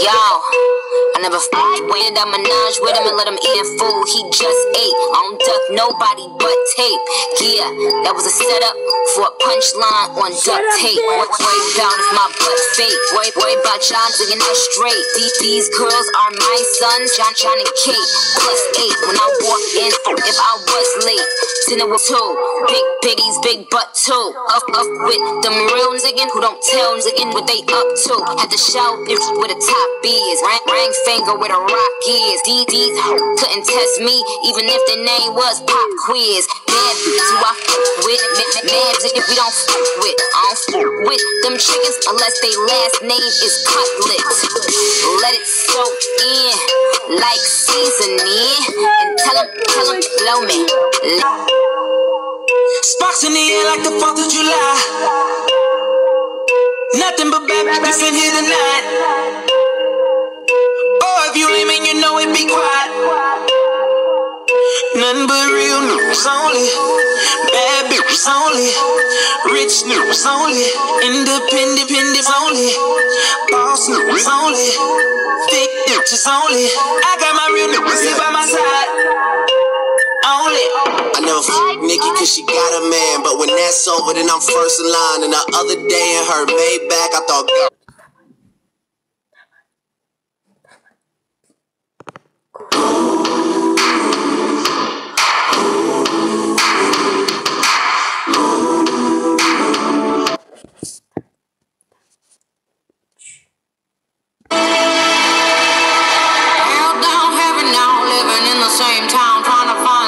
Yo, I never went a menage with him and let him eat food he just ate. I don't duck nobody but tape. Yeah, that was a setup for a punchline on duct tape. Worry about is my butt fake. Worry about y'all digging out straight. These girls are my sons, John and Kate. +8 when I walk in, if I was late. 10 with 2, big piggies, big butt too. Up with them real niggas who don't tell niggas what they up to. Had to show bitch where the top is. Ring finger where the rock is. These couldn't test me, even if the name was Pop Quiz. Bad bitch who I fuck with. Mad if we don't fuck with. I don't fuck with them chickens unless they last name is Cutlet. Let it soak in like seasoning. And tell them blow me. Sparks in the air like the 4th of July. Nothing but bad bitches in here tonight. Oh, if you lame and you know it, be quiet. Nothing but real news only. Bad bitches only. Rich news only. Independent only. Boss news only. Thick bitches only. I got my real news here by my side. Only. I never f***ed Nikki cause she got a man, but when that's over then I'm first in line. And the other day in her Maybach I thought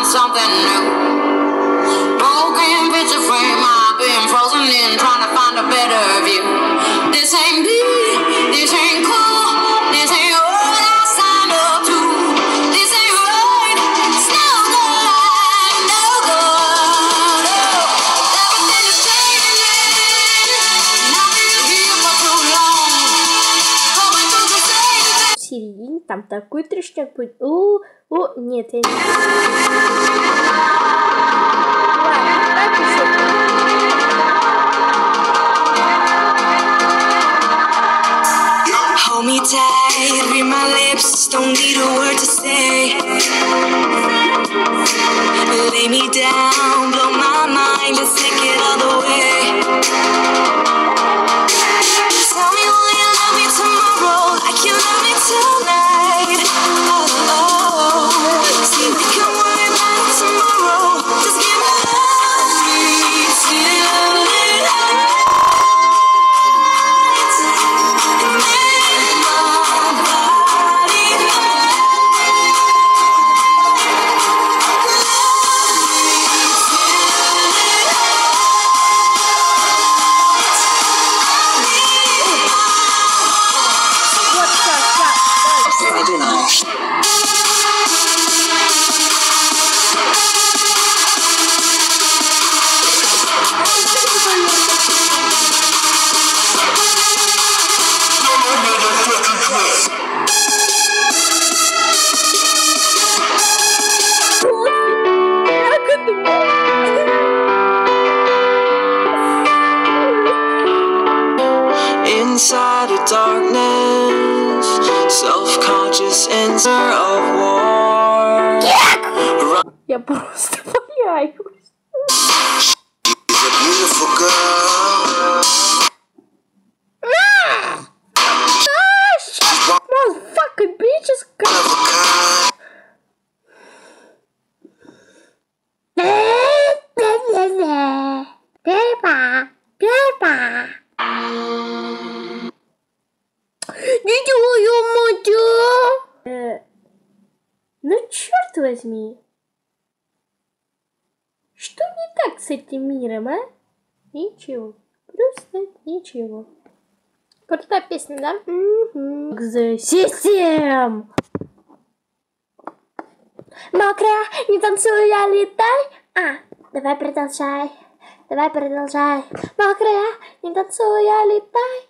something new. Broken picture frame, I've been frozen in, trying to find a better view. This ain't me, this ain't cool, this ain't what I signed up to. This ain't right, it's no good, no good. Everything is changing, and I've been here for too long. Going through the same thing. В середине там такой трешняк будет. Нет, я не... Hold me tight, read my lips, don't need a word to say. Lay me down, blow my mind, let's take it all the way. Tell me will you love me tomorrow, like you love me tonight. See, we can worry about it tomorrow. Just give me love, till it hurts. And make my body inside of darkness, self-conscious answer of war. Я просто боюсь. she's a beautiful girl. Motherfucking bitches. One of a kind. Ну, черт возьми. Что не так с этим миром, а? Ничего. Просто ничего. Крутая песня, да? Угу. The System. Мокрая, не танцуй, я летай. Давай продолжай. Давай продолжай. Мокрая, не танцуй, я летай.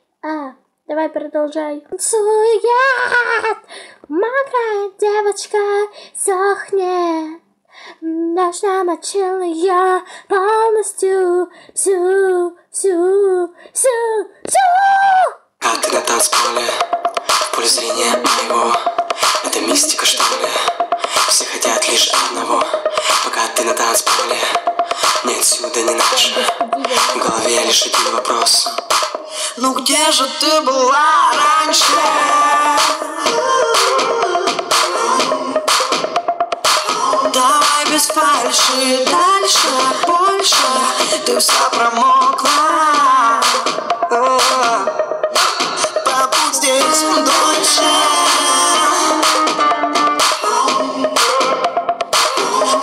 Давай продолжай. Танцует мокрая девочка, сохнет. Дождь намочил ее полностью. Всю. А ты на танцполе, в поле зрения прикосновения моего. Это мистика, что ли? Все хотят лишь одного, пока ты на танцполе. Ни отсюда, ни наше. В голове лишь один вопрос. Ну где же ты была раньше? Давай без фальши, дальше, больше. Ты вся промокла. Побудь здесь дольше.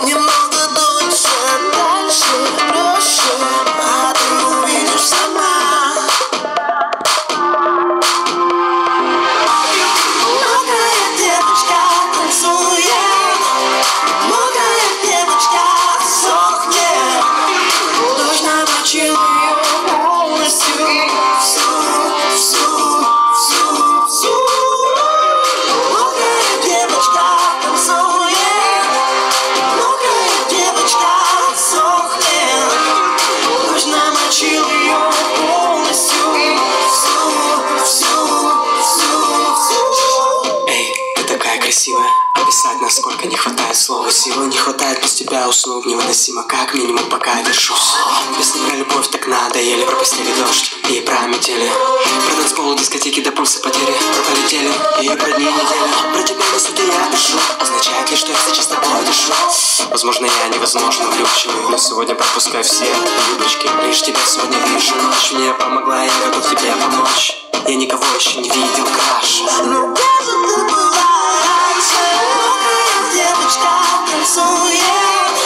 Немного дольше, дальше, проще. А ты увидишь сама. Мокрая девочка танцует. Мокрая девочка сохнет. Дождь намочил ее полностью. Всю. Мокрая девочка танцует. Мокрая девочка сохнет. Дождь намочил ее полностью. Всю. Эй, ты такая красивая. Описать, насколько не хватает слова. Силы не хватает, без тебя уснуть невыносимо. Как минимум, пока я держусь. Если про любовь так надо, еле про постели дождь и про метели. Про танцпол, дискотеки до пульса потери. Про полетели и про дни недели. Про тебя на суде я пишу. Означает ли, что я сейчас с тобой дышу? Возможно, я невозможно влюбчивый, но сегодня пропускаю все юбочки. Лишь тебя сегодня вижу. Ночь мне помогла, я готов тебе помочь. Я никого еще не видел краше. Ну где же ты была раньше? Мокрая девочка танцует.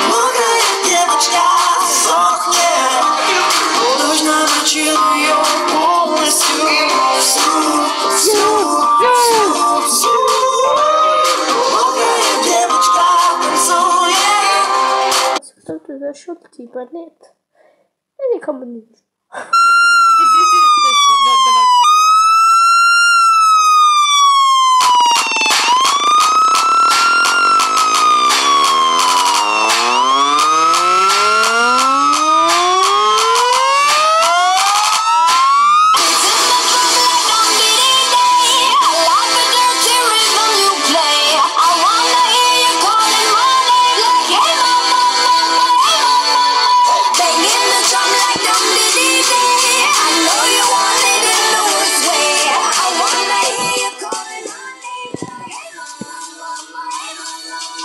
Мокрая девочка сохнет. Дождь намочил ее полностью. Всю. Мокрая девочка танцует. Кто-то зашел, типа нет. Я никому не вижу. Загрузилась песня, вот, давайте.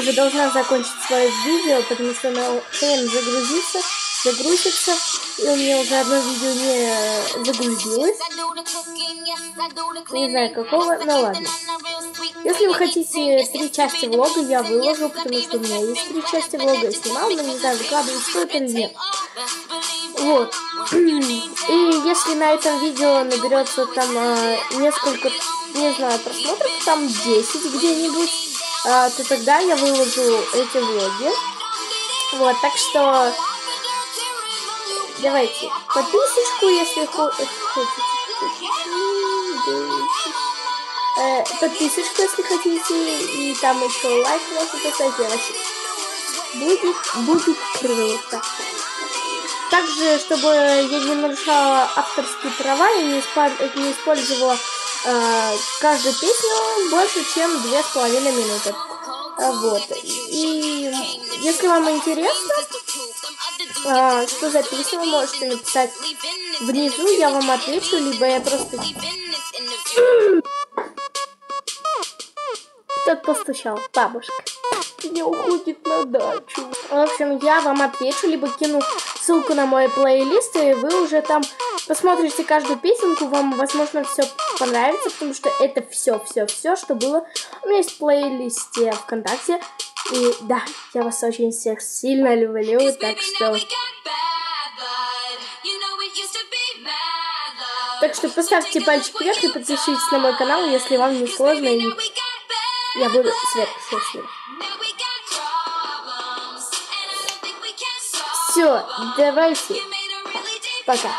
Уже должна закончить свое видео, потому что оно хрен загрузится, и у меня уже одно видео не загрузилось. Не знаю какого, но ладно. Если вы хотите 3 части влога, я выложу, потому что у меня есть 3 части влога, я снимал, но не знаю, выкладывать стоит или нет. Вот. И если на этом видео наберется там несколько, не знаю, просмотров, там 10 где-нибудь, то тогда я выложу эти влоги. Вот, так что давайте подписочку, если хотите. Подписочку, если хотите, и там еще лайк можно поставить, вообще будет круто. Также, чтобы я не нарушала авторские права и не использовала каждую песню больше, чем 2,5 минуты. Вот. И если вам интересно, что за песня, вы можете написать внизу, я вам отвечу, либо я просто... Кто-то постучал, бабушка. Не уходит на дачу. В общем, я вам отвечу, либо кину ссылку на мой плейлист, и вы уже там посмотрите каждую песенку, вам, возможно, все понравится, потому что это все, что было у меня есть в плейлисте ВКонтакте. И да, я вас очень всех сильно люблю, так что поставьте пальчик вверх и подпишитесь на мой канал, если вам не сложно, и я буду сверхсчастлива. Все, давайте. Пока.